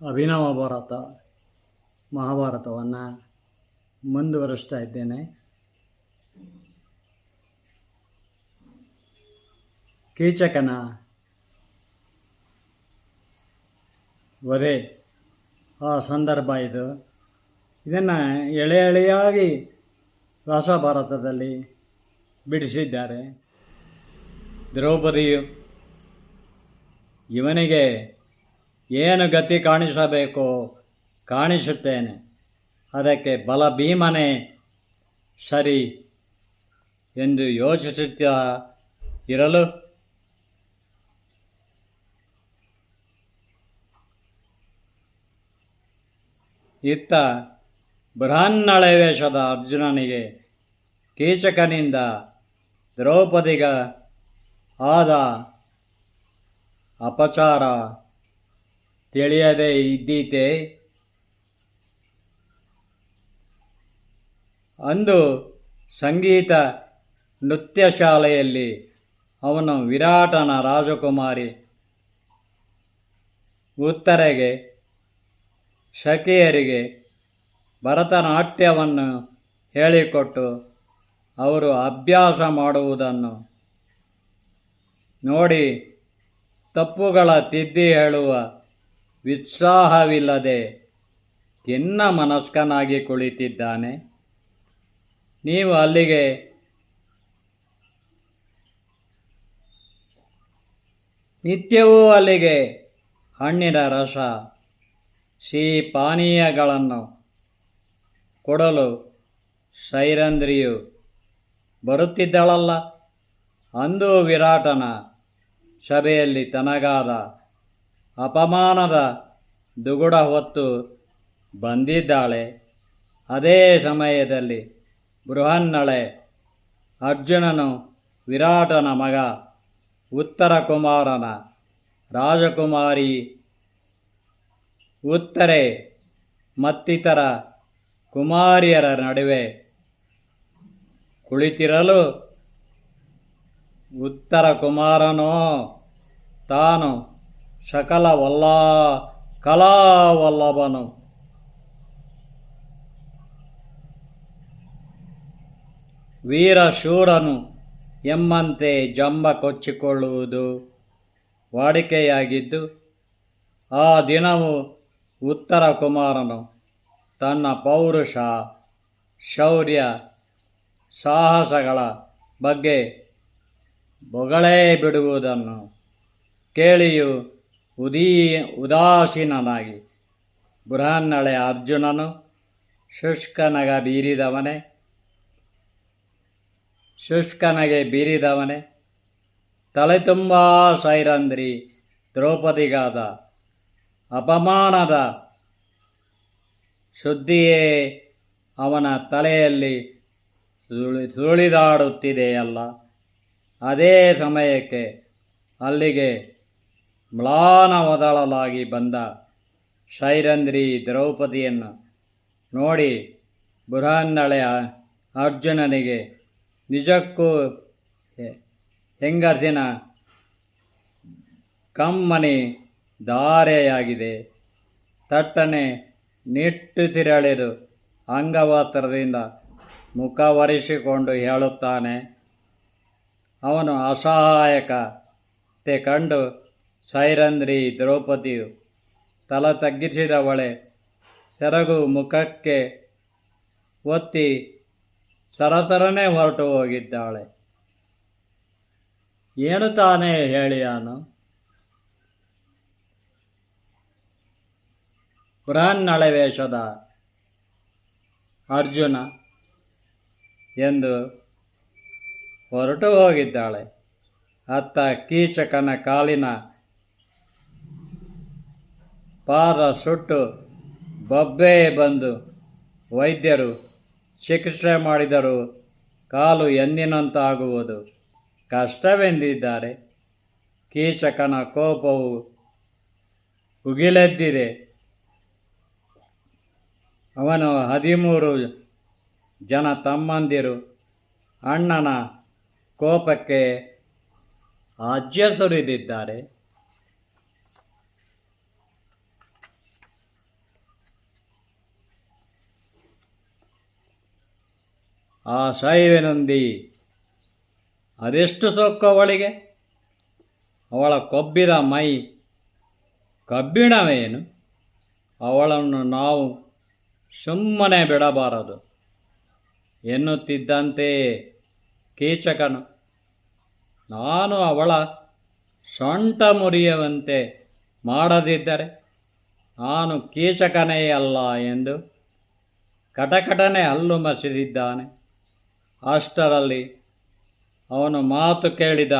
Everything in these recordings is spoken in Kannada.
ಅಭಿನವ ಭಾರತ ಮಹಾಭಾರತವನ್ನು ಮುಂದುವರಿಸ್ತಾ ಇದ್ದೇನೆ. ಕೀಚಕನ ವಧೆ ಆ ಸಂದರ್ಭ ಇದು. ಇದನ್ನು ಎಳೆಯಾಗಿ ವ್ಯಾಸಭಾರತದಲ್ಲಿ ಬಿಡಿಸಿದ್ದಾರೆ. ದ್ರೌಪದಿಯು ಇವನಿಗೆ ಏನು ಗತಿ ಕಾಣಿಸಬೇಕೋ ಕಾಣಿಸುತ್ತೇನೆ, ಅದಕ್ಕೆ ಬಲ ಭೀಮನೇ ಸರಿ ಎಂದು ಯೋಚಿಸುತ್ತಾ ಇರಲು ಇತ್ತ ಬೃಹನ್ನಳೆ ವೇಷದ ಅರ್ಜುನನಿಗೆ ಕೀಚಕನಿಂದ ದ್ರೌಪದಿಗ ಆದ ಅಪಚಾರ ತಿಳಿಯದೇ ಇದ್ದೀತೆ. ಅಂದು ಸಂಗೀತ ನೃತ್ಯ ಶಾಲೆಯಲ್ಲಿ ಅವನು ವಿರಾಟನ ರಾಜಕುಮಾರಿ ಉತ್ತರೆಗೆ ಸಖಿಯರಿಗೆ ಭರತನಾಟ್ಯವನ್ನು ಹೇಳಿಕೊಟ್ಟು ಅವರು ಅಭ್ಯಾಸ ಮಾಡುವುದನ್ನು ನೋಡಿ ತಪ್ಪುಗಳ ತಿದ್ದಿ ಹೇಳುವ ಉತ್ಸಾಹವಿಲ್ಲದೆ ತಿನ್ನ ಮನಸ್ಕನಾಗಿ ಕುಳಿತಿದ್ದಾನೆ. ನೀವು ಅಲ್ಲಿಗೆ ನಿತ್ಯವೂ ಅಲ್ಲಿಗೆ ಹಣ್ಣಿನ ರಸ ಸಿಹಿ ಪಾನೀಯಗಳನ್ನು ಕೊಡಲು ಸೈರಂಧ್ರಿಯು ಬರುತ್ತಿದ್ದಳಲ್ಲ. ಅಂದು ವಿರಾಟನ ಸಭೆಯಲ್ಲಿ ತನಗಾದ ಅಪಮಾನದ ದುಗುಡ ಹೊತ್ತು ಬಂದಿದ್ದಾಳೆ. ಅದೇ ಸಮಯದಲ್ಲಿ ಬೃಹನ್ನಳೆ ಅರ್ಜುನನು ವಿರಾಟನ ಮಗ ಉತ್ತರ ಕುಮಾರನ ರಾಜಕುಮಾರಿ ಉತ್ತರೆ ಮತ್ತಿತರ ಕುಮಾರಿಯರ ನಡುವೆ ಕುಳಿತಿರಲು ಉತ್ತರ ಕುಮಾರನೋ ತಾನು ಸಕಲ ಕಲಾವಲ್ಲಭನು, ವೀರಶೂರನು ಎಂಬಂತೆ ಜಂಬ ಕೊಚ್ಚಿಕೊಳ್ಳುವುದು ವಾಡಿಕೆಯಾಗಿದ್ದು, ಆ ದಿನವೂ ಉತ್ತರ ಕುಮಾರನು ತನ್ನ ಪೌರುಷ ಶೌರ್ಯ ಸಾಹಸಗಳ ಬಗ್ಗೆ ಬೊಗಳೇ ಬಿಡುವುದನ್ನು ಕೇಳಿಯೂ ಉದಾಸೀನನಾಗಿ ಬೃಹನ್ನಳೆ ಅರ್ಜುನನು ಶುಷ್ಕನಗೆ ಬೀರಿದವನೇ ತಲೆ ತುಂಬ ಸೈರಂಧ್ರಿ ದ್ರೌಪದಿಗಾದ ಅಪಮಾನದ ಸುದ್ದಿಯೇ ಅವನ ತಲೆಯಲ್ಲಿ ಸುಳಿದಾಡುತ್ತಿದೆಯಲ್ಲ. ಅದೇ ಸಮಯಕ್ಕೆ ಅಲ್ಲಿಗೆ ಮ್ಲಾನವದಳಲಾಗಿ ಬಂದ ಸೈರಂಧ್ರಿ ದ್ರೌಪದಿಯನ್ನು ನೋಡಿ ಬೃಹನ್ನಳೆ ಅರ್ಜುನನಿಗೆ ನಿಜಕ್ಕೂ ಹೆಂಗಸಿನ ಕಮ್ಮನಿ ಧಾರೆಯಾಗಿದೆ. ತಟ್ಟನೆ ನಿಟ್ಟುಸಿರೆಳೆದು ಅಂಗವಸ್ತ್ರದಿಂದ ಮುಖ ಒರೆಸಿಕೊಂಡು ಹೇಳುತ್ತಾನೆ. ಅವನು ಅಸಹಾಯಕತೆ ಕಂಡು ಸೈರಂಧ್ರಿ ದ್ರೌಪದಿಯು ತಲೆ ತಗ್ಗಿಸಿದವಳೆ ಸೆರಗು ಮುಖಕ್ಕೆ ಒತ್ತಿ ಸರಸರನೆ ಹೊರಟು ಹೋಗಿದ್ದಾಳೆ. ಏನು ತಾನೇ ಹೇಳಿಯಾನು? ಬೃಹನ್ನಳೆ ವೇಷದ ಅರ್ಜುನ ಎಂದು ಹೊರಟು ಹೋಗಿದ್ದಾಳೆ. ಅತ್ತ ಕೀಚಕನ ಕಾಲಿನ ಪಾದ ಸುಟ್ಟು ಬೊಬ್ಬೆ ಬಂದು ವೈದ್ಯರು ಚಿಕಿತ್ಸೆ ಮಾಡಿದರೂ ಕಾಲು ಎಂದಿನಂತಾಗುವುದು ಕಷ್ಟವೆಂದಿದ್ದಾರೆ. ಕೀಚಕನ ಕೋಪವು ಉಗಿಲೆದ್ದಿದೆ. ಅವನು 13 ಜನ ತಮ್ಮಂದಿರು ಅಣ್ಣನ ಕೋಪಕ್ಕೆ ಆಜ್ಯ ಸುರಿದಿದ್ದಾರೆ. ಆ ಸಾಯುವೆನೊಂದಿ ಅದೆಷ್ಟು ಸೊಕ್ಕು ಅವಳಿಗೆ. ಅವಳ ಕೊಬ್ಬಿದ ಮೈ ಕಬ್ಬಿಣವೇನು. ಅವಳನ್ನು ನಾವು ಸುಮ್ಮನೆ ಬಿಡಬಾರದು ಎನ್ನುತ್ತಿದ್ದಂತೆಯೇ ಕೀಚಕನು, ನಾನು ಅವಳ ಸೊಂಟ ಮುರಿಯುವಂತೆ ಮಾಡದಿದ್ದರೆ ನಾನು ಕೀಚಕನೇ ಅಲ್ಲ ಎಂದು ಕಟಕಟನೆ ಹಲ್ಲು ಮಸಿದಿದ್ದಾನೆ. ಅಷ್ಟರಲ್ಲಿ ಅವನು ಮಾತು ಕೇಳಿದ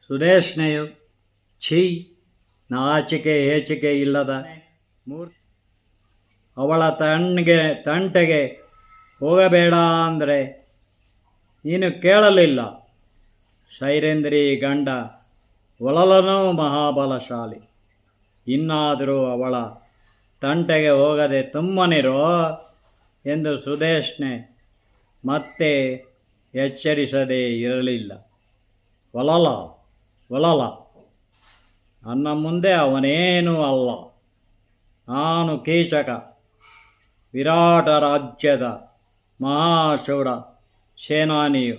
ಸುದೇಶ್ನೆಯು ಛೀ, ನಾಚಿಕೆ ಹೇಚಿಕೆ ಇಲ್ಲದ ಅವಳ ತಂಟೆಗೆ ಹೋಗಬೇಡ ಅಂದರೆ ನೀನು ಕೇಳಲಿಲ್ಲ. ಸೈರೇಂದ್ರಿ ಗಂಡ ಒಲಲನೂ ಮಹಾಬಲಶಾಲಿ. ಇನ್ನಾದರೂ ಅವಳ ತಂಟೆಗೆ ಹೋಗದೆ ತುಮ್ಮನಿರೋ ಎಂದು ಸುದೇಶ್ನೆ ಮತ್ತೆ ಎಚ್ಚರಿಸದೇ ಇರಲಿಲ್ಲ. ಒಲಲ ಒಲಲ, ನನ್ನ ಮುಂದೆ ಅವನೇನೂ ಅಲ್ಲ. ನಾನು ಕೀಚಕ, ವಿರಾಟ ರಾಜ್ಯದ ಮಹಾಶೂರ ಸೇನಾನಿಯು.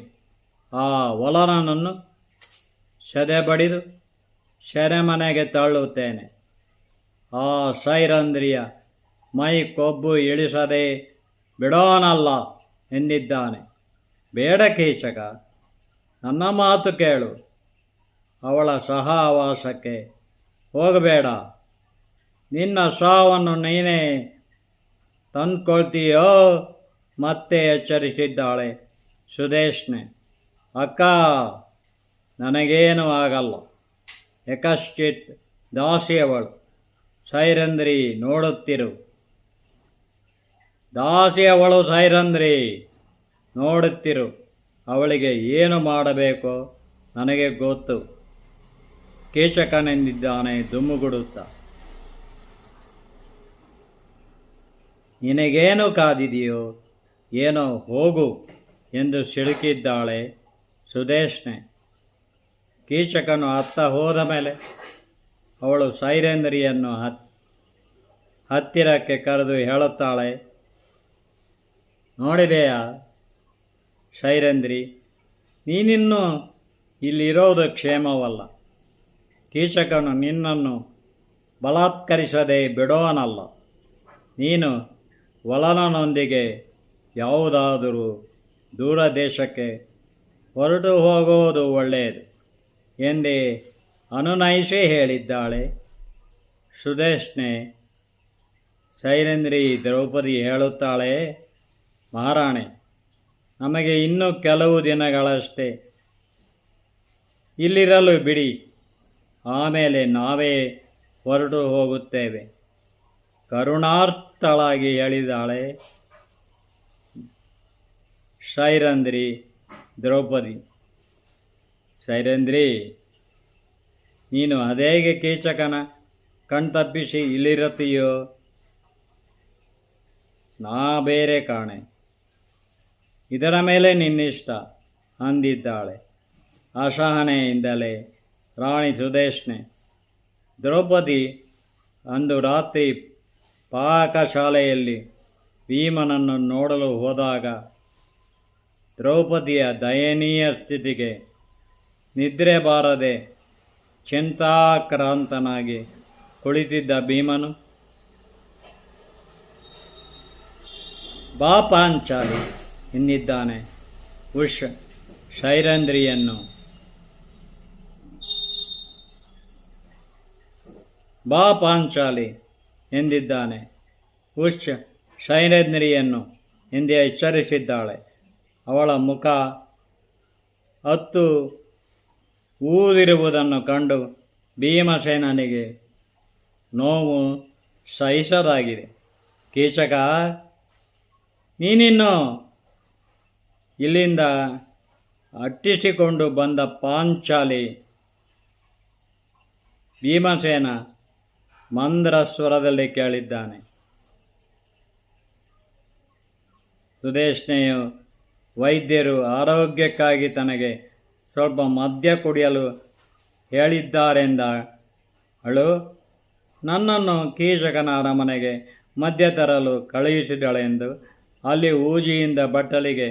ಆ ಒಲನನನ್ನು ಸದೆಬಡಿದು ಸೆರೆಮನೆಗೆ ತಳ್ಳುತ್ತೇನೆ. ಆ ಸೈರಂದ್ರಿಯ ಮೈ ಕೊಬ್ಬು ಇಳಿಸದೆ ಬಿಡೋನಲ್ಲ ಎಂದಿದ್ದಾನೆ. ಬೇಡ ಕೀಚಕ, ನನ್ನ ಮಾತು ಕೇಳು. ಅವಳ ಸಹವಾಸಕ್ಕೆ ಹೋಗಬೇಡ. ನಿನ್ನ ಸಾವನ್ನು ನೀನೇ ತಂದ್ಕೊಳ್ತೀಯೋ ಮತ್ತೆ ಎಚ್ಚರಿಸಿದ್ದಾಳೆ ಸುದೇಶ್ನೆ. ಅಕ್ಕ, ನನಗೇನೂ ಆಗಲ್ಲ. ಯಕಶ್ಚಿತ್ ದಾಸಿಯವಳು. ಸೈರಂದ್ರಿ ನೋಡುತ್ತಿರು. ದಾಸಿಯವಳು ಸೈರಂದ್ರಿ ನೋಡುತ್ತಿರು. ಅವಳಿಗೆ ಏನು ಮಾಡಬೇಕೋ ನನಗೆ ಗೊತ್ತು. ಕೀಚಕನೆಂದಿದ್ದಾನೆ ದುಮ್ಮುಗುಡುತ್ತಾ. ನಿನಗೇನು ಕಾದಿದೆಯೋ ಏನೋ, ಹೋಗು ಎಂದು ಸಿಡುಕಿದ್ದಾಳೆ ಸುದೇಶ್ನೆ. ಕೀಚಕನು ಅತ್ತ ಹೋದ ಮೇಲೆ ಅವಳು ಸೈರೇಂದ್ರಿಯನ್ನು ಹತ್ತಿರಕ್ಕೆ ಕರೆದು ಹೇಳುತ್ತಾಳೆ, ನೋಡಿದೆಯಾ ಸೈರೇಂದ್ರಿ, ನೀನಿನ್ನೂ ಇಲ್ಲಿರೋದು ಕ್ಷೇಮವಲ್ಲ. ಕೀಚಕನು ನಿನ್ನನ್ನು ಬಲಾತ್ಕರಿಸದೆ ಬಿಡೋನಲ್ಲ. ನೀನು ಒಲನನೊಂದಿಗೆ ಯಾವುದಾದರೂ ದೂರ ದೇಶಕ್ಕೆ ಹೊರಟು ಹೋಗುವುದು ಒಳ್ಳೆಯದು ಎಂದೇ ಅನುನಯಿಸಿ ಹೇಳಿದ್ದಾಳೆ ಸುದೇಶ್ನೆ. ಸೈರೇಂದ್ರಿ ದ್ರೌಪದಿ ಹೇಳುತ್ತಾಳೆ, ಮಹಾರಾಣೆ, ನಮಗೆ ಇನ್ನೂ ಕೆಲವು ದಿನಗಳಷ್ಟೇ ಇಲ್ಲಿರಲು ಬಿಡಿ. ಆಮೇಲೆ ನಾವೇ ಹೊರಟು ಹೋಗುತ್ತೇವೆ. ಕರುಣಾರ್ಥಳಾಗಿ ಹೇಳಿದಾಳೆ ಸೈರಂದ್ರಿ ದ್ರೌಪದಿ. ಸೈರೇಂದ್ರಿ, ನೀನು ಅದೇಗೆ ಕೀಚಕನ ಕಣ್ತಪ್ಪಿಸಿ ಇಲ್ಲಿರುತ್ತೀಯೋ? ನಾ ಬೇರೆ ಕಾಣೆ, ಇದರ ಮೇಲೆ ನಿನ್ನಿಷ್ಟ ಅಂದಿದ್ದಾಳೆ ಅಸಹನೆಯಿಂದಲೇ ರಾಣಿ ಸುದೇಶ್ನೆ. ದ್ರೌಪದಿ ಅಂದು ರಾತ್ರಿ ಪಾಕಶಾಲೆಯಲ್ಲಿ ಭೀಮನನ್ನು ನೋಡಲು ಹೋದಾಗ ದ್ರೌಪದಿಯ ದಯನೀಯ ಸ್ಥಿತಿಗೆ ನಿದ್ರೆ ಬಾರದೆ ಚಿಂತಾಕ್ರಾಂತನಾಗಿ ಕುಳಿತಿದ್ದ ಭೀಮನು, ಬಾ ಪಾಂಚಾಲಿ ಎಂದಿದ್ದಾನೆ ಸೈರಂದ್ರಿಯನ್ನು. ಬಾ ಪಾಂಚಾಲಿ ಎಂದಿದ್ದಾನೆ ಸೈರಂದ್ರಿಯನ್ನು ಎಂದೇ ಎಚ್ಚರಿಸಿದ್ದಾಳೆ. ಅವಳ ಮುಖ ಹತ್ತು ಊದಿರುವುದನ್ನು ಕಂಡು ಭೀಮಸೇನನಿಗೆ ನೋವು ಸಹಿಸದಾಗಿದೆ. ಕೀಚಕ, ನೀನಿನ್ನು ಇಲ್ಲಿಂದ ಅಟ್ಟಿಸಿಕೊಂಡು ಬಂದ ಪಾಂಚಾಲಿ. ಭೀಮಸೇನ ಮಂದ್ರ ಸ್ವರದಲ್ಲಿ ಕೇಳಿದ್ದಾನೆ. ಸುದೇಶ್ನೆಯು ವೈದ್ಯರು ಆರೋಗ್ಯಕ್ಕಾಗಿ ತನಗೆ ಸ್ವಲ್ಪ ಮದ್ಯ ಕುಡಿಯಲು ಹೇಳಿದ್ದಾರೆಂದ ಅವಳು ನನ್ನನ್ನು ಕೀಚಕನ ಅರಮನೆಗೆ ಮದ್ಯ ತರಲು ಕಳುಹಿಸಿದಳೆಂದು ಅಲ್ಲಿ ಊಜಿಯಿಂದ ಬಟ್ಟಲಿಗೆ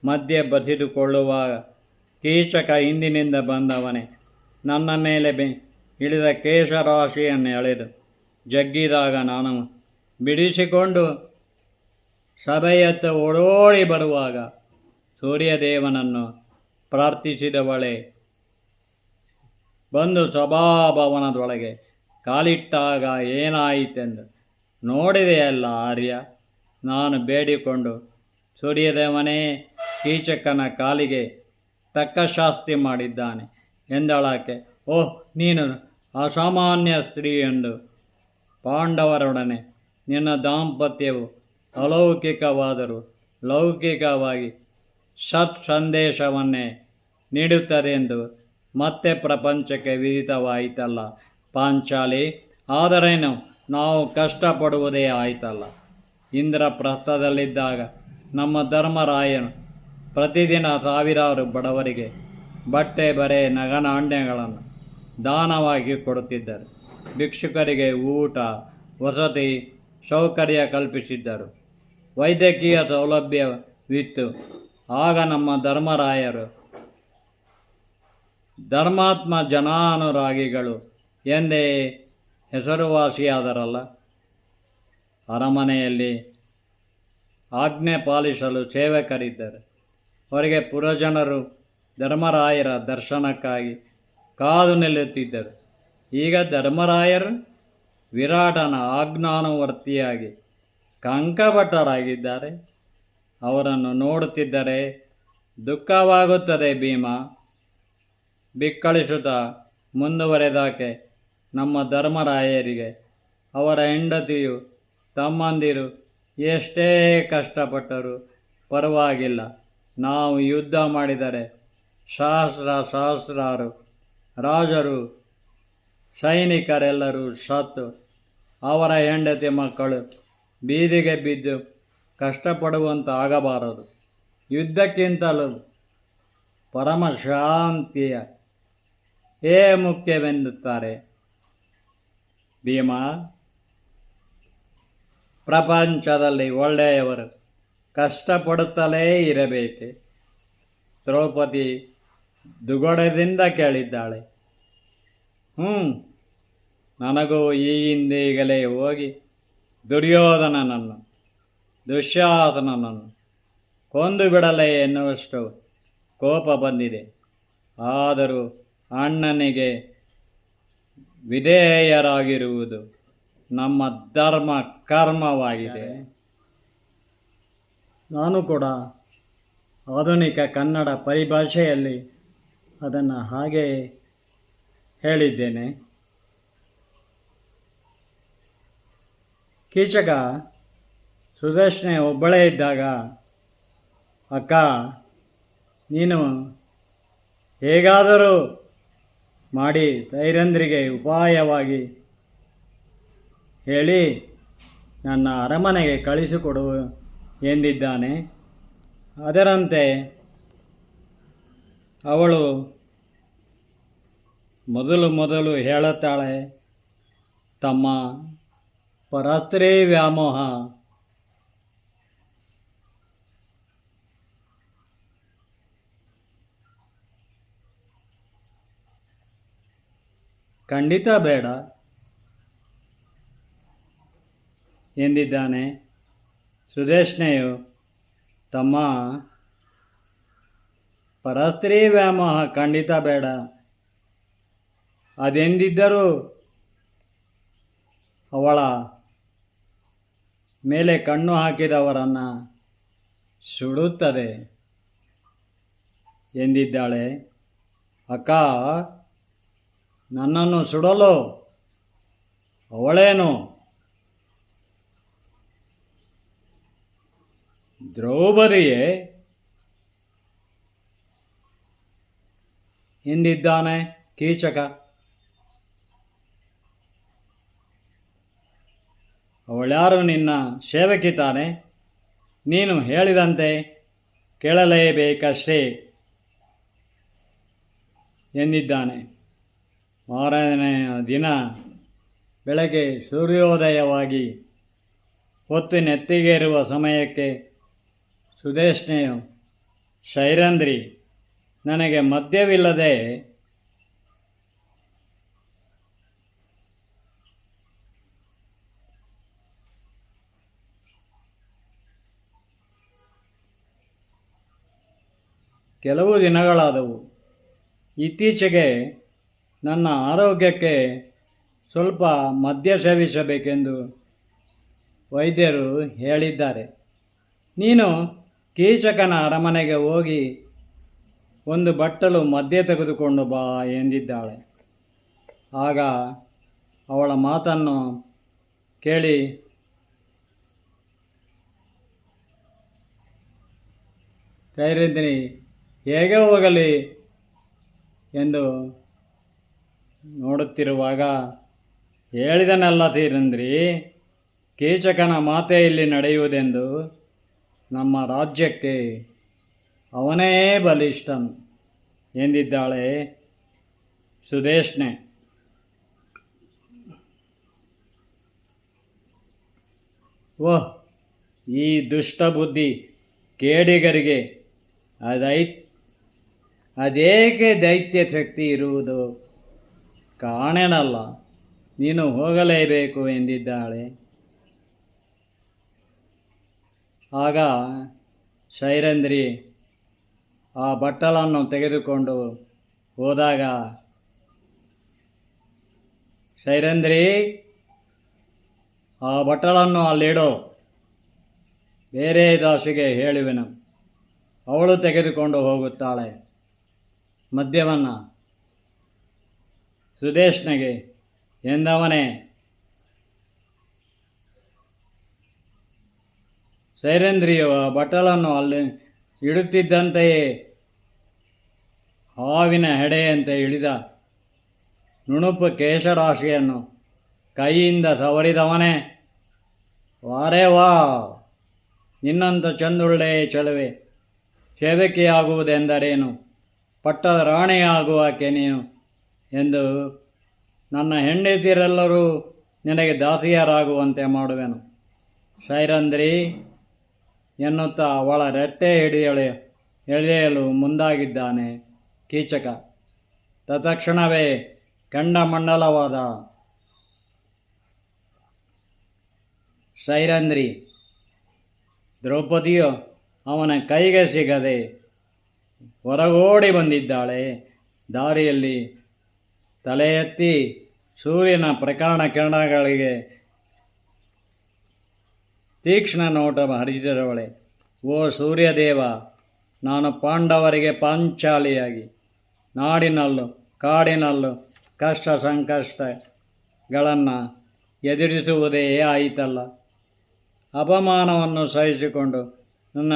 ಮಧ್ಯೆ ಬಸಿದುಕೊಳ್ಳುವಾಗ ಕೀಚಕ ಹಿಂದಿನಿಂದ ಬಂದವನೇ ನನ್ನ ಮೇಲೆ ಇಳಿದ ಕೇಶರಾಶಿಯನ್ನು ಎಳೆದು ಜಗ್ಗಿದಾಗ ನಾನು ಬಿಡಿಸಿಕೊಂಡು ಸಭೆಯತ್ತ ಓಡೋಡಿ ಬರುವಾಗ ಸೂರ್ಯದೇವನನ್ನು ಪ್ರಾರ್ಥಿಸಿದವಳೆ ಬಂದು ಸಭಾಭವನದೊಳಗೆ ಕಾಲಿಟ್ಟಾಗ ಏನಾಯಿತೆಂದು ನೋಡಿದೆಯಲ್ಲ ಆರ್ಯ. ನಾನು ಬೇಡಿಕೊಂಡು ಸೂರ್ಯದೇವನೇ ಕೀಚಕನ ಕಾಲಿಗೆ ತಕ್ಕ ಶಾಸ್ತಿ ಮಾಡಿದ್ದಾನೆ ಎಂದಳಾಕೆ. ಓಹ್, ನೀನು ಅಸಾಮಾನ್ಯ ಸ್ತ್ರೀ ಎಂದು ಪಾಂಡವರೊಡನೆ ನಿನ್ನ ದಾಂಪತ್ಯವು ಅಲೌಕಿಕವಾದರೂ ಲೌಕಿಕವಾಗಿ ಸತ್ ಸಂದೇಶವನ್ನೇ ನೀಡುತ್ತದೆ ಎಂದು ಮತ್ತೆ ಪ್ರಪಂಚಕ್ಕೆ ವಿದಿತವಾಯಿತಲ್ಲ ಪಾಂಚಾಲಿ. ಆದರೇನು, ನಾವು ಕಷ್ಟಪಡುವುದೇ ಆಯಿತಲ್ಲ. ಇಂದ್ರಪ್ರಸ್ಥದಲ್ಲಿದ್ದಾಗ ನಮ್ಮ ಧರ್ಮರಾಯನು ಪ್ರತಿದಿನ ಸಾವಿರಾರು ಬಡವರಿಗೆ ಬಟ್ಟೆ ಬರೆ ನಗನಾಣ್ಯಗಳನ್ನು ದಾನವಾಗಿ ಕೊಡುತ್ತಿದ್ದರು. ಭಿಕ್ಷುಕರಿಗೆ ಊಟ ವಸತಿ ಸೌಕರ್ಯ ಕಲ್ಪಿಸಿದ್ದರು. ವೈದ್ಯಕೀಯ ಸೌಲಭ್ಯವಿತ್ತು. ಆಗ ನಮ್ಮ ಧರ್ಮರಾಯರು ಧರ್ಮಾತ್ಮ ಜನಾನುರಾಗಿಗಳು ಎಂದೇ ಹೆಸರುವಾಸಿಯಾದರಲ್ಲ. ಅರಮನೆಯಲ್ಲಿ ಆಜ್ಞೆ ಪಾಲಿಸಲು ಸೇವಕರಿದ್ದರು. ಅವರಿಗೆ ಪುರಜನರು ಧರ್ಮರಾಯರ ದರ್ಶನಕ್ಕಾಗಿ ಕಾದು ನಿಲ್ಲುತ್ತಿದ್ದರು. ಈಗ ಧರ್ಮರಾಯರು ವಿರಾಟನ ಆಜ್ಞಾನುವರ್ತಿಯಾಗಿ ಕಂಕಭಟ್ಟರಾಗಿದ್ದಾರೆ. ಅವರನ್ನು ನೋಡುತ್ತಿದ್ದರೆ ದುಃಖವಾಗುತ್ತದೆ ಭೀಮ. ಬಿಕ್ಕಳಿಸುತ್ತಾ ಮುಂದುವರೆದಾಕೆ ನಮ್ಮ ಧರ್ಮರಾಯರಿಗೆ ಅವರ ಹೆಂಡತಿಯು ತಮ್ಮಂದಿರು ಎಷ್ಟೇ ಕಷ್ಟಪಟ್ಟರೂ ಪರವಾಗಿಲ್ಲ. ನಾವು ಯುದ್ಧ ಮಾಡಿದರೆ ಸಹಸ್ರಾರು ರಾಜರು ಸೈನಿಕರೆಲ್ಲರೂ ಸತ್ತು ಅವರ ಹೆಂಡತಿ ಮಕ್ಕಳು ಬೀದಿಗೆ ಬಿದ್ದು ಕಷ್ಟಪಡುವಂತಾಗಬಾರದು. ಯುದ್ಧಕ್ಕಿಂತಲೂ ಪರಮಶಾಂತಿಯ ಮುಖ್ಯವೆನ್ನುತ್ತಾರೆ ಭೀಮ. ಪ್ರಪಂಚದಲ್ಲಿ ಒಳ್ಳೆಯವರು ಕಷ್ಟಪಡುತ್ತಲೇ ಇರಬೇಕೆ? ದ್ರೌಪದಿ ದುಗುಡದಿಂದ ಕೇಳಿದ್ದಾಳೆ. ನನಗೂ ಈ ಹಿಂದೀಗಲೇ ಹೋಗಿ ದುರ್ಯೋಧನನನ್ನು ದುಶ್ಯಾಸನನನ್ನು ಕೊಂದು ಬಿಡಲೇ ಎನ್ನುವಷ್ಟು ಕೋಪ ಬಂದಿದೆ. ಆದರೂ ಅಣ್ಣನಿಗೆ ವಿಧೇಯರಾಗಿರುವುದು ನಮ್ಮ ಧರ್ಮ ಕರ್ಮವಾಗಿದೆ. ನಾನು ಕೂಡ ಆಧುನಿಕ ಕನ್ನಡ ಪರಿಭಾಷೆಯಲ್ಲಿ ಅದನ್ನು ಹಾಗೆ ಹೇಳಿದ್ದೇನೆ. ಕೀಚಕ ಸುದರ್ಶನೆ ಒಬ್ಬಳೇ ಇದ್ದಾಗ, ಅಕ್ಕ ನೀನು ಹೇಗಾದರೂ ಮಾಡಿ ತೈರಂದ್ರಿಗೆ ಉಪಾಯವಾಗಿ ಹೇಳಿ ನನ್ನ ಅರಮನೆಗೆ ಕಳಿಸಿಕೊಡು ಎಂದಿದ್ದಾನೆ. ಅದರಂತೆ ಅವಳು ಮೊದಲು ಹೇಳುತ್ತಾಳೆ, ತಮ್ಮ ಪರಸ್ತ್ರೀ ವ್ಯಾಮೋಹ ಖಂಡಿತ ಬೇಡ ಎಂದಿದ್ದಾನೆ. ಸುದೇಶ್ನೆಯು ತಮ್ಮ ಪರಸ್ತ್ರೀ ವ್ಯಾಮೋಹ ಖಂಡಿತ ಬೇಡ, ಅದೆಂದಿದ್ದರೂ ಅವಳ ಮೇಲೆ ಕಣ್ಣು ಹಾಕಿದವರನ್ನು ಸುಡುತ್ತದೆ ಎಂದಿದ್ದಾಳೆ. ಅಕ್ಕ, ನನ್ನನ್ನು ಸುಡಲು ಅವಳೇನು ದ್ರೌಪದಿಯೇ ಎಂದಿದ್ದಾನೆ ಕೀಚಕ. ಅವಳ್ಯಾರು? ನಿನ್ನ ಸೇವಕಿ ತಾನೆ? ನೀನು ಹೇಳಿದಂತೆ ಕೇಳಲೇಬೇಕಷ್ಟೇ ಎಂದಿದ್ದಾನೆ. ಮಾರನೆಯ ದಿನ ಬೆಳಗ್ಗೆ ಸೂರ್ಯೋದಯವಾಗಿ ಹೊತ್ತು ನೆತ್ತಿಗೇರುವ ಸಮಯಕ್ಕೆ ಸುದೇಶ್ನೆಯು, ಶೈರಂದ್ರಿ, ನನಗೆ ಮದ್ಯವಿಲ್ಲದೆ ಕೆಲವು ದಿನಗಳಾದವು. ಇತ್ತೀಚೆಗೆ ನನ್ನ ಆರೋಗ್ಯಕ್ಕೆ ಸ್ವಲ್ಪ ಮದ್ಯ ಸೇವಿಸಬೇಕೆಂದು ವೈದ್ಯರು ಹೇಳಿದ್ದಾರೆ. ನೀನು ಕೀಚಕನ ಅರಮನೆಗೆ ಹೋಗಿ ಒಂದು ಬಟ್ಟಲು ಮದ್ಯ ತೆಗೆದುಕೊಂಡು ಬಾ ಎಂದಿದ್ದಾಳೆ. ಆಗ ಅವಳ ಮಾತನ್ನು ಕೇಳಿ ಧೈರ್ಯಂದಿನಿ ಹೇಗೆ ಹೋಗಲಿ ಎಂದು ನೋಡುತ್ತಿರುವಾಗ ಹೇಳಿದನಲ್ಲ ಧೈರ್ಯಂದ್ರಿ, ಕೀಚಕನ ಮಾತೇ ಇಲ್ಲಿ ನಡೆಯುವುದೆಂದು. ನಮ್ಮ ರಾಜ್ಯಕ್ಕೆ ಅವನೇ ಬಲಿಷ್ಠನು ಎಂದಿದ್ದಾಳೆ ಸುದೇಶ್ನೆ. ಓಹ್, ಈ ದುಷ್ಟಬುದ್ಧಿ ಕೇಡಿಗರಿಗೆ ಅದೇಕೆ ದೈತ್ಯ ಶಕ್ತಿ ಇರುವುದು ಕಾಣೆನಲ್ಲ. ನೀನು ಹೋಗಲೇಬೇಕು ಎಂದಿದ್ದಾಳೆ. ಆಗ ಶೈರಂದ್ರಿ ಆ ಬಟ್ಟಲನ್ನು ತೆಗೆದುಕೊಂಡು ಹೋದಾಗ, ಶೈರಂದ್ರಿ, ಆ ಬಟ್ಟಲನ್ನು ಅಲ್ಲಿಡೋ, ಬೇರೆ ದಾಸಿಗೆ ಹೇಳುವೆನು, ಅವಳು ತೆಗೆದುಕೊಂಡು ಹೋಗುತ್ತಾಳೆ ಮದ್ಯವನ್ನು. ಸುದೇಶ್ನೆಗೆ ಎಂದವನೇ ಶೈರಂದ್ರಿಯು ಬಟ್ಟಲನ್ನು ಅಲ್ಲಿ ಇಡುತ್ತಿದ್ದಂತೆಯೇ ಹಾವಿನ ಹೆಡೆಯಂತೆ ಇಳಿದ ನುಣುಪು ಕೇಶರಾಶಿಯನ್ನು ಕೈಯಿಂದ ಸವರಿದವನೇ, ವಾರೇ ವಾ, ನಿನ್ನಂಥ ಚಂದುಳ್ಳೆ ಚೆಲುವೆ ಸೇವಕಿಯಾಗುವುದೆಂದರೇನು, ಪಟ್ಟದ ರಾಣಿಯಾಗುವಾಕೆ ನೀನು ಎಂದು ನನ್ನ ಹೆಂಡತಿಯರೆಲ್ಲರೂ ನಿನಗೆ ದಾಸಿಯರಾಗುವಂತೆ ಮಾಡುವೆನು. ಶೈರಂದ್ರಿ ಎನ್ನುತ್ತಾ ಅವಳ ರೆಟ್ಟೆ ಎಳೆಯಲು ಮುಂದಾಗಿದ್ದಾನೆ ಕೀಚಕ. ತತ್ಕ್ಷಣವೇ ಕೆಂಡಮಂಡಲವಾದ ಶೈರಂದ್ರಿ ದ್ರೌಪದಿಯು ಅವನ ಕೈಗೆ ಸಿಗದೆ ಹೊರಗೋಡಿ ಬಂದಿದ್ದಾಳೆ. ದಾರಿಯಲ್ಲಿ ತಲೆ ಎತ್ತಿ ಸೂರ್ಯನ ಪ್ರಕರಣ ಕಿರಣಗಳಿಗೆ ತೀಕ್ಷ್ಣ ನೋಟ ಹರಿಸಿದವಳೆ. ಓ ಸೂರ್ಯದೇವ, ನಾನು ಪಾಂಡವರಿಗೆ ಪಾಂಚಾಲಿಯಾಗಿ ನಾಡಿನಲ್ಲೂ ಕಾಡಿನಲ್ಲೂ ಕಷ್ಟ ಸಂಕಷ್ಟಗಳನ್ನು ಎದುರಿಸುವುದೇ ಆಯಿತಲ್ಲ. ಅಪಮಾನವನ್ನು ಸಹಿಸಿಕೊಂಡು ನನ್ನ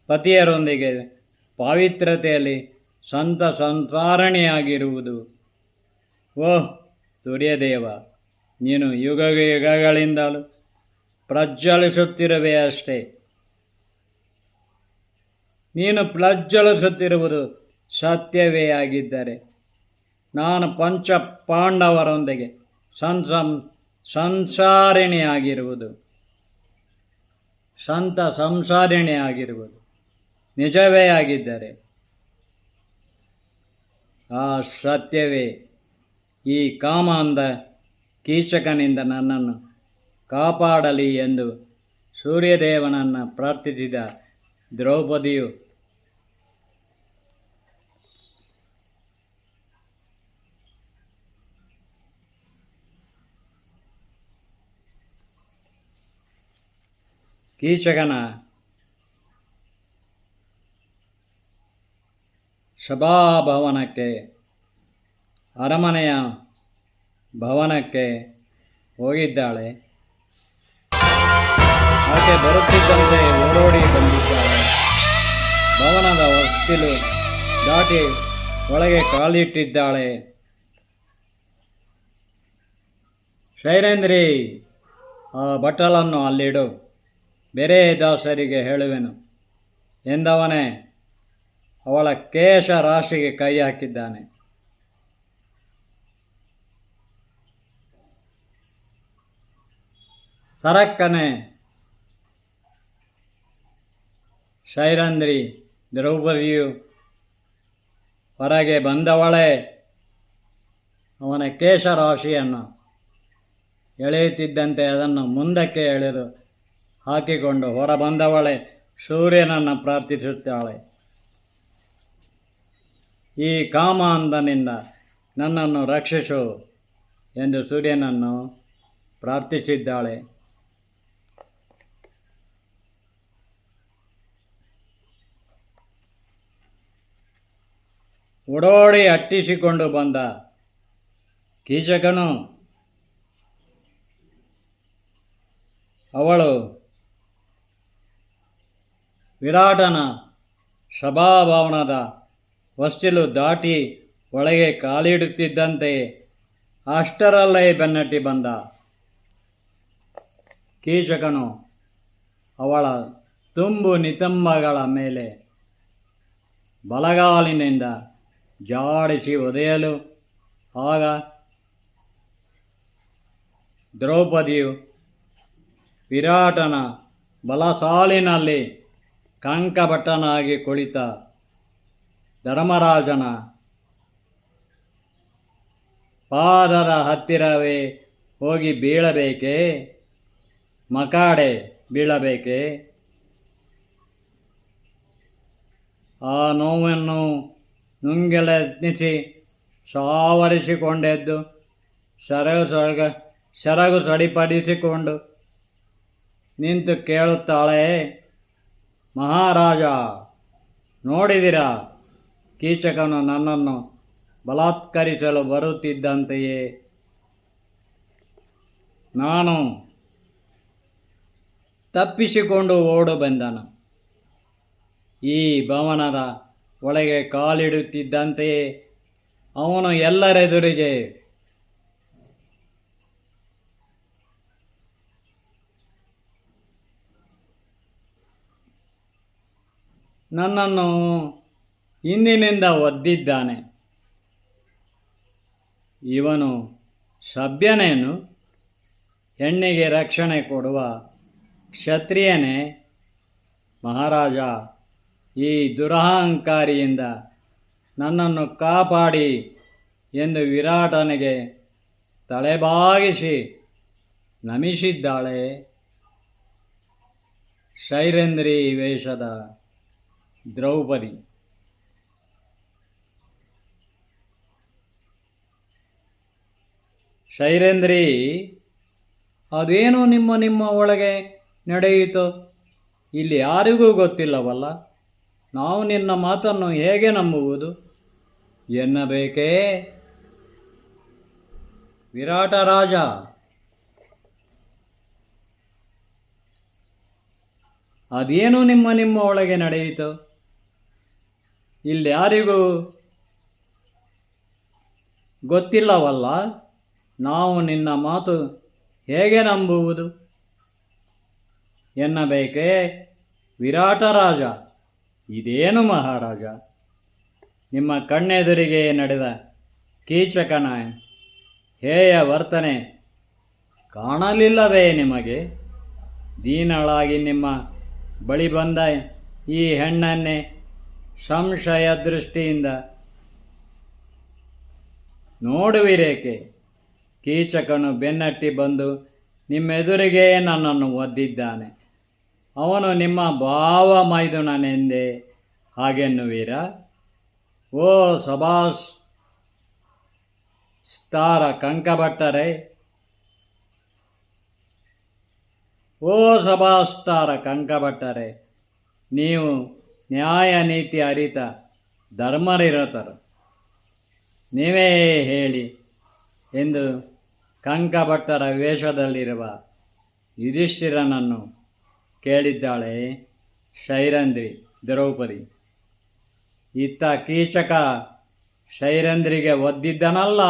ಪತಿಯರೊಂದಿಗೆ ಪಾವಿತ್ರ್ಯತೆಯಲ್ಲಿ ಸಂಸಾರಣಿಯಾಗಿರುವುದು. ಓಹ್ ಸೂರ್ಯದೇವ, ನೀನು ಯುಗಗಳಿಂದಲೂ ಪ್ರಜ್ವಲಿಸುತ್ತಿರುವೆ ಅಷ್ಟೇ. ನೀನು ಪ್ರಜ್ವಲಿಸುತ್ತಿರುವುದು ಸತ್ಯವೇ ಆಗಿದ್ದರೆ ನಾನು ಪಂಚ ಪಾಂಡವರೊಂದಿಗೆ ಸಂಸಾರಿಣಿಯಾಗಿರುವುದು ನಿಜವೇ ಆಗಿದ್ದರೆ ಆ ಸತ್ಯವೇ ಈ ಕಾಮ ಅಂದ ಕೀಚಕನಿಂದ ನನ್ನನ್ನು ಕಾಪಾಡಲಿ ಎಂದು ಸೂರ್ಯದೇವನನ್ನು ಪ್ರಾರ್ಥಿಸಿದ ದ್ರೌಪದಿಯು ಕೀಚಕನ ಸಭಾಭವನಕ್ಕೆ, ಅರಮನೆಯ ಭವನಕ್ಕೆ ಹೋಗಿದ್ದಾಳೆ. ಆಕೆ ಬರುತ್ತಿದ್ದಂತೆ ಓಡೋಡಿ ಬಂದಿದ್ದಾಳೆ. ಭವನದ ಹೊಸ್ತಿಲು ದಾಟಿ ಒಳಗೆ ಕಾಲಿಟ್ಟಿದ್ದಾಳೆ. ಶೈರೇಂದ್ರಿ, ಆ ಬಟ್ಟಲನ್ನು ಅಲ್ಲಿಡು, ಬೇರೆ ದಾಸರಿಗೆ ಹೇಳುವೆನು ಎಂದವನೇ ಅವಳ ಕೇಶ ರಾಶಿಗೆ ಕೈ ಹಾಕಿದ್ದಾನೆ. ಸರಕ್ಕನೆ ಸೈರಂಧ್ರಿ ದ್ರೌಪದಿಯು ಹೊರಗೆ ಬಂದವಳೇ ಅವನ ಕೇಶರಾಶಿಯನ್ನು ಎಳೆಯುತ್ತಿದ್ದಂತೆ ಅದನ್ನು ಮುಂದಕ್ಕೆ ಎಳೆದು ಹಾಕಿಕೊಂಡು ಹೊರಬಂದವಳೆ ಸೂರ್ಯನನ್ನು ಪ್ರಾರ್ಥಿಸುತ್ತಾಳೆ. ಈ ಕಾಮಾಂಧನಿಂದ ನನ್ನನ್ನು ರಕ್ಷಿಸು ಎಂದು ಸೂರ್ಯನನ್ನು ಪ್ರಾರ್ಥಿಸಿದ್ದಾಳೆ. ಓಡೋಡಿ ಅಟ್ಟಿಸಿಕೊಂಡು ಬಂದ ಕೀಚಕನು ಅವಳು ವಿರಾಟನ ಸಭಾಭವನದ ಹೊಸ್ತಿಲು ದಾಟಿ ಒಳಗೆ ಕಾಲಿಡುತ್ತಿದ್ದಂತೆಯೇ ಅಷ್ಟರಲ್ಲೇ ಬೆನ್ನಟ್ಟಿ ಬಂದ. ಕೀಚಕನು ಅವಳ ತುಂಬು ನಿತಂಬಗಳ ಮೇಲೆ ಬಲಗಾಲಿನಿಂದ ಜಾಡಿಸಿ ಒದೆಯಲು ಆಗ ದ್ರೌಪದಿಯು ವಿರಾಟನ ಬಲಸಾಲಿನಲ್ಲಿ ಕಂಕಭಟ್ಟನಾಗಿ ಕುಳಿತ ಧರ್ಮರಾಜನ ಪಾದದ ಹತ್ತಿರವೇ ಹೋಗಿ ಬೀಳಬೇಕೇ, ಮಕಾಡೆ ಬೀಳಬೇಕೇ? ಆ ನೋವನ್ನು ನುಂಗಲೆತ್ನಿಸಿ ಸಾವರಿಸಿಕೊಂಡೆದ್ದು ಸೆರಗು ಸಡಿಪಡಿಸಿಕೊಂಡು ನಿಂತು ಕೇಳುತ್ತಾಳೆ, ಮಹಾರಾಜ, ನೋಡಿದಿರಾ, ಕೀಚಕನು ನನ್ನನ್ನು ಬಲಾತ್ಕರಿಸಲು ಬರುತ್ತಿದ್ದಂತೆಯೇ ನಾನು ತಪ್ಪಿಸಿಕೊಂಡು ಓಡು ಬಂದನು. ಈ ಭವನದ ಒಳಗೆ ಕಾಲಿಡುತ್ತಿದ್ದಂತೆಯೇ ಅವನು ಎಲ್ಲರೆದುರಿಗೆ ನನ್ನನ್ನು ಹಿಂದಿನಿಂದ ಒದ್ದಿದ್ದಾನೆ. ಇವನು ಸಭ್ಯನೇನು? ಹೆಣ್ಣಿಗೆ ರಕ್ಷಣೆ ಕೊಡುವ ಕ್ಷತ್ರಿಯನೇ? ಮಹಾರಾಜ, ಈ ದುರಹಂಕಾರಿಯಿಂದ ನನ್ನನ್ನು ಕಾಪಾಡಿ ಎಂದು ವಿರಾಟನಿಗೆ ತಲೆಬಾಗಿಸಿ ನಮಿಸಿದ್ದಾಳೆ. ಸೈರಂಧ್ರಿ ವೇಷದ ದ್ರೌಪದಿ. ಸೈರಂಧ್ರಿ, ಅದೇನು ನಿಮ್ಮ ಒಳಗೆ ನಡೆಯಿತೋ ಇಲ್ಲಿ ಯಾರಿಗೂ ಗೊತ್ತಿಲ್ಲವಲ್ಲ. ನಾವು ನಿನ್ನ ಮಾತನ್ನು ಹೇಗೆ ನಂಬುವುದು ಎನ್ನಬೇಕೇ? ವಿರಾಟ ರಾಜ, ಅದೇನು ನಿಮ್ಮ ಒಳಗೆ ನಡೆಯಿತು ಇಲ್ಲಿ ಯಾರಿಗೂ ಗೊತ್ತಿಲ್ಲವಲ್ಲ. ನಾವು ನಿನ್ನ ಮಾತು ಹೇಗೆ ನಂಬುವುದು ಎನ್ನಬೇಕೇ? ವಿರಾಟ ರಾಜ, ಇದೇನು ಮಹಾರಾಜ, ನಿಮ್ಮ ಕಣ್ಣೆದುರಿಗೆ ನಡೆದ ಕೀಚಕನ ಹೇಯ ವರ್ತನೆ ಕಾಣಲಿಲ್ಲವೇ ನಿಮಗೆ? ದೀನಳಾಗಿ ನಿಮ್ಮ ಬಳಿ ಬಂದ ಈ ಹೆಣ್ಣನ್ನೇ ಸಂಶಯ ದೃಷ್ಟಿಯಿಂದ ನೋಡುವಿರೇಕೆ? ಕೀಚಕನು ಬೆನ್ನಟ್ಟಿ ಬಂದು ನಿಮ್ಮೆದುರಿಗೆ ನನ್ನನ್ನು ಒದ್ದಿದ್ದಾನೆ. ಅವನು ನಿಮ್ಮ ಭಾವ ಮೈದುನನೆಂದೇ ಹಾಗೆನ್ನುವೀರ? ಓ ಸಭಾಸ್ ಸ್ಟಾರ ಕಂಕಭಟ್ಟರೆ, ಓ ಸಭಾಸ್ಟಾರ ಕಂಕಭಟ್ಟರೆ, ನೀವು ನ್ಯಾಯ ನೀತಿ ಅರಿತ ಧರ್ಮನಿರತರು, ನೀವೇ ಹೇಳಿ ಎಂದು ಕಂಕಭಟ್ಟರ ವೇಷದಲ್ಲಿರುವ ಯುಧಿಷ್ಠಿರನನ್ನು ಕೇಳಿದ್ದಾಳೆ ಸೈರಂಧ್ರಿ ದ್ರೌಪದಿ. ಇತ್ತ ಕೀಚಕ ಸೈರಂಧ್ರಿಗೆ ಒದ್ದಿದ್ದನಲ್ಲ.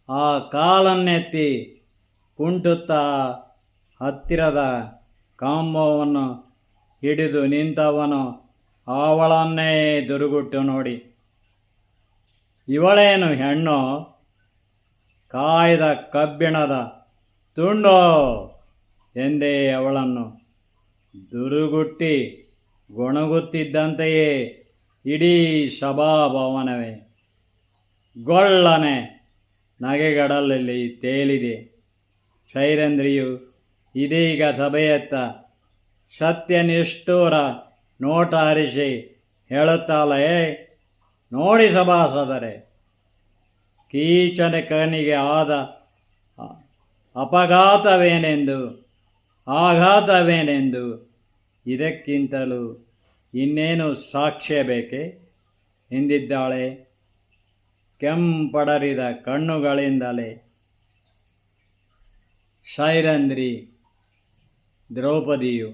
ಆ ಕಾಲನ್ನೆತ್ತಿ ಕುಂಟುತ್ತಾ ಹತ್ತಿರದ ಕಾಂಬವನ್ನು ಹಿಡಿದು ನಿಂತವನು ಅವಳನ್ನೇ ದುರುಗುಟ್ಟು ನೋಡಿ, ಇವಳೇನು ಹೆಣ್ಣೋ? ಕಾಯ್ದ ಕಬ್ಬಿಣದ ತುಂಡೋ ಎಂದೇ ಅವಳನ್ನು ದುರುಗುಟ್ಟಿ ಗೊಣಗುತ್ತಿದ್ದಂತೆಯೇ ಇಡೀ ಸಭಾಭವನವೇ ಗೊಳ್ಳನೆ ನಗೆಗಡಲಲ್ಲಿ ತೇಲಿದೆ. ಸೈರಂಧ್ರಿಯು ಇದೀಗ ಸಭೆಯತ್ತ ಸತ್ಯನಿಷ್ಠೂರ ನೋಟ ಹರಿಸಿ ಹೇಳುತ್ತಾಳೆ, ನೋಡಿ ಸಭಾಸದರೇ, ಕೀಚಕನಿಗೆ ಆದ ಆಘಾತವೇನೆಂದು ಇದಕ್ಕಿಂತಲೂ ಇನ್ನೇನು ಸಾಕ್ಷ್ಯ ಬೇಕೆ ಎಂದಿದ್ದಾಳೆ ಕೆಂಪಡರಿದ ಕಣ್ಣುಗಳಿಂದಲೇ ಸೈರಂಧ್ರಿ. ದ್ರೌಪದಿಯು,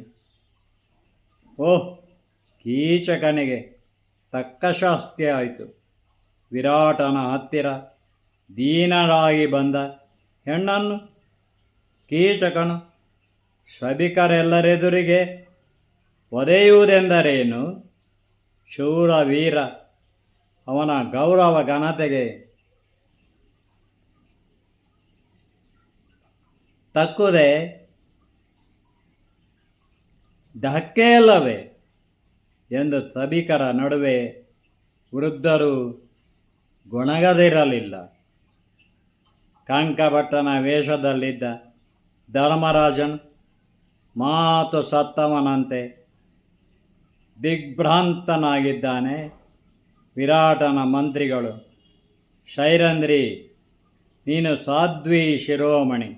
ಓಹ್, ಕೀಚಕನಿಗೆ ತಕ್ಕ ಶಾಸ್ತಿ ಆಯಿತು. ವಿರಾಟನ ಹತ್ತಿರ ದೀನರಾಗಿ ಬಂದ ಹೆಣ್ಣನ್ನು ಕೀಚಕನು ಸಭಿಕರೆಲ್ಲರೆದುರಿಗೆ ಒದೆಯುವುದೆಂದರೇನು? ಶೂರ ವೀರ, ಅವನ ಗೌರವ ಘನತೆಗೆ ತಕ್ಕುದೇ ಧಕ್ಕೆಯಲ್ಲವೇ ಎಂದು ಸಭಿಕರ ನಡುವೆ ವೃದ್ಧರು ಗೊಣಗದಿರಲಿಲ್ಲ. ಕಂಕಭಟ್ಟನ ವೇಷದಲ್ಲಿದ್ದ ಧರ್ಮರಾಜನು ಮಾತು ಸತ್ತವನಂತೆ ದಿಗ್ಭ್ರಾಂತನಾಗಿದ್ದಾನೆ. ವಿರಾಟನ ಮಂತ್ರಿಗಳು, ಸೈರಂಧ್ರಿ, ನೀನು ಸಾಧ್ವಿ ಶಿರೋಮಣಿ,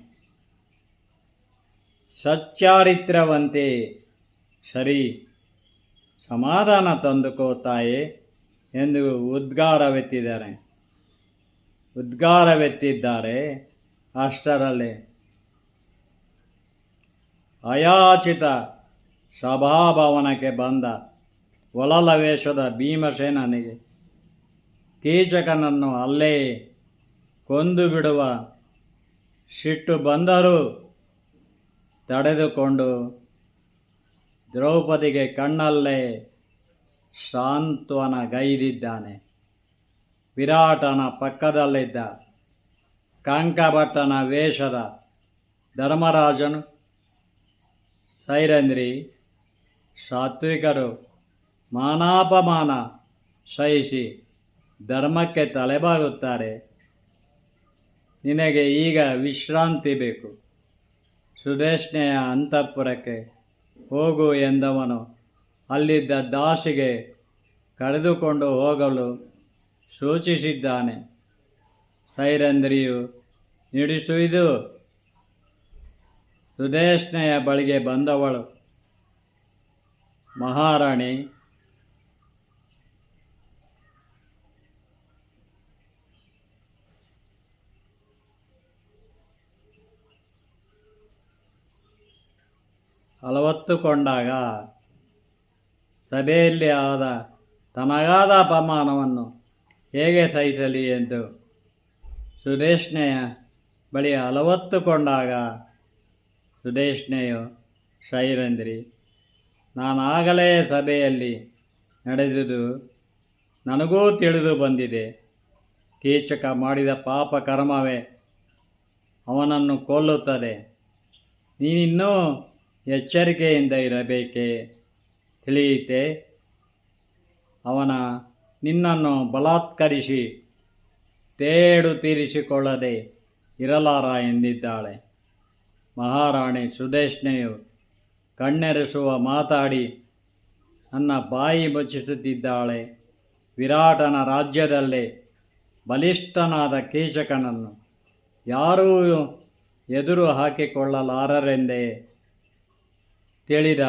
ಸಚ್ಚಾರಿತ್ರವಂತೆ, ಸರಿ, ಸಮಾಧಾನ ತಂದುಕೋ ತಾಯೇ ಎಂದು ಉದ್ಗಾರವೆತ್ತಿದ್ದಾರೆ. ಅಷ್ಟರಲ್ಲೇ ಅಯಾಚಿತ ಸಭಾಭವನಕ್ಕೆ ಬಂದ ಒಲಲ ವೇಷದ ಭೀಮಸೇನನಿಗೆ ಕೀಚಕನನ್ನು ಅಲ್ಲೇ ಕೊಂದು ಬಿಡುವ ಸಿಟ್ಟು ಬಂದರೂ ತಡೆದುಕೊಂಡು ದ್ರೌಪದಿಗೆ ಕಣ್ಣಲ್ಲೇ ಸಾಂತ್ವನಗೈದಿದ್ದಾನೆ. ವಿರಾಟನ ಪಕ್ಕದಲ್ಲಿದ್ದ ಕಂಕಭಟ್ಟನ ವೇಷದ ಧರ್ಮರಾಜನು, ಸೈರಂಧ್ರಿ, ಸಾತ್ವಿಕರು ಮಾನಾಪಮಾನ ಸಹಿಸಿ ಧರ್ಮಕ್ಕೆ ತಲೆಬಾಗುತ್ತಾರೆ. ನಿನಗೆ ಈಗ ವಿಶ್ರಾಂತಿ ಬೇಕು. ಸುದೇಶ್ನೆಯ ಅಂತಃಪುರಕ್ಕೆ ಹೋಗು ಎಂದವನು ಅಲ್ಲಿದ್ದ ದಾಸಿಗೆ ಕರೆದುಕೊಂಡು ಹೋಗಲು ಸೂಚಿಸಿದ್ದಾನೆ. ಸೈರಂಧ್ರಿಯು ನಿಡಿಸುವುದು ಸುದೇಶ್ನೆಯ ಬಳಿಗೆ ಬಂದವಳು, ಮಹಾರಾಣಿ, ಅಲವತ್ತುಕೊಂಡಾಗ ಸಭೆಯಲ್ಲಿ ಆದ ತನಗಾದ ಅಪಮಾನವನ್ನು ಹೇಗೆ ಸಹಿಸಲಿ ಎಂದು ಸುದೇಶ್ನೆಯ ಬಳಿ ಅಲವತ್ತುಕೊಂಡಾಗ ಸುದೇಶ್ನೆಯು, ಸೈರಂಧ್ರಿ, ನಾನಾಗಲೇ ಸಭೆಯಲ್ಲಿ ನಡೆದುದು ನನಗೂ ತಿಳಿದು ಬಂದಿದೆ. ಕೀಚಕ ಮಾಡಿದ ಪಾಪ ಕರ್ಮವೇ ಅವನನ್ನು ಕೊಲ್ಲುತ್ತದೆ. ನೀನಿನ್ನೂ ಎಚ್ಚರಿಕೆಯಿಂದ ಇರಬೇಕೇ, ತಿಳಿಯಿತೆ? ಅವನ ನಿನ್ನನ್ನು ಬಲಾತ್ಕರಿಸಿ ತೇಡು ತೀರಿಸಿಕೊಳ್ಳದೆ ಇರಲಾರ ಎಂದಿದ್ದಾಳೆ. ಮಹಾರಾಣಿ ಸುದೇಶ್ನೆಯು ಕಣ್ಣೆರೆಸುವ ಮಾತಾಡಿ ನನ್ನ ಬಾಯಿ ಮುಚ್ಚಿಸುತ್ತಿದ್ದಾಳೆ. ವಿರಾಟನ ರಾಜ್ಯದಲ್ಲೇ ಬಲಿಷ್ಠನಾದ ಕೀಚಕನನ್ನು ಯಾರೂ ಎದುರು ಹಾಕಿಕೊಳ್ಳಲಾರರೆಂದೇ ತಿಳಿದ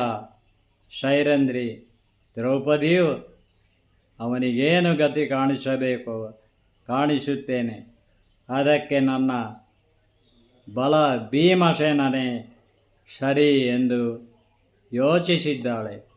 ಸೈರಂಧ್ರಿ. ದ್ರೌಪದಿಯು, ಅವನಿಗೇನು ಗತಿ ಕಾಣಿಸಬೇಕೋ ಕಾಣಿಸುತ್ತೇನೆ. ಅದಕ್ಕೆ ನನ್ನ ಬಲ ಭೀಮಸೇನನೇ ಸರಿ ಎಂದು ಯೋಚಿಸಿದ್ದಾಳೆ.